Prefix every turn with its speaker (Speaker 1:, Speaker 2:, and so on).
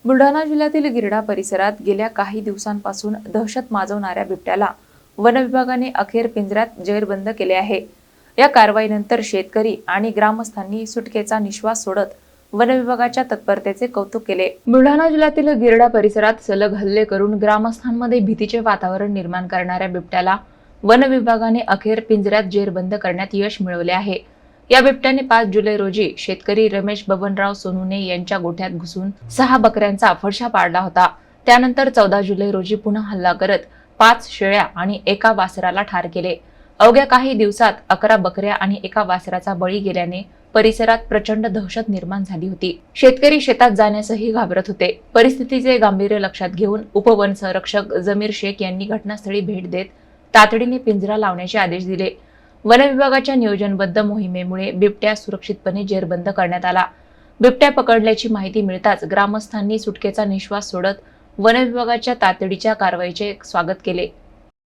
Speaker 1: बुलढाणा जिल्ह्यातील गिरडा परिसरात गेल्या काही दिवसांपासून दहशत माजवणाऱ्या बिबट्याला वन विभागाने अखेर पिंजऱ्यात जेरबंद केले आहे। या कारवाईनंतर शेतकरी आणि ग्रामस्थांनी सुटकेचा निश्वास सोडत वन विभागाच्या तत्परतेचे कौतुक केले। बुलढाणा जिल्ह्यातील गिरडा परिसरात सलग हल्ले करून ग्रामस्थांमध्ये भीतीचे वातावरण निर्माण करणाऱ्या बिबट्याला वन विभागाने अखेर पिंजऱ्यात जेरबंद करण्यात यश मिळवले आहे। या बिबट्याने 5 जुलै रोजी शेतकरी रमेश बबनराव सोनुने यांच्या गोठ्यात घुसून 6 बकऱ्यांचा फडशा पाडला होता। त्यानंतर 14 जुलै रोजी पुन्हा हल्ला करत 5 शेळ्या आणि एका वासराला ठार केले। अवघ्या काही दिवसात 11 बकऱ्या आणि एका वासराचा बळी गेल्याने परिसरात प्रचंड दहशत निर्माण झाली होती। शेतकरी शेतात जाण्यासही घाबरत होते। परिस्थितीचे गांभीर्य लक्षात घेऊन उपवन संरक्षक जमीर शेख यांनी घटनास्थळी भेट देत तातडीने पिंजरा लावण्याचे आदेश दिले। वन विभागाच्या नियोजनबद्ध मोहिमेमुळे बिबट्या सुरक्षितपणे जेरबंद करण्यात आला। बिबट्या पकडल्याची माहिती मिळताच ग्रामस्थांनी सुटकेचा निश्वास सोडत वन विभागाच्या तातडीच्या कारवाईचे स्वागत केले।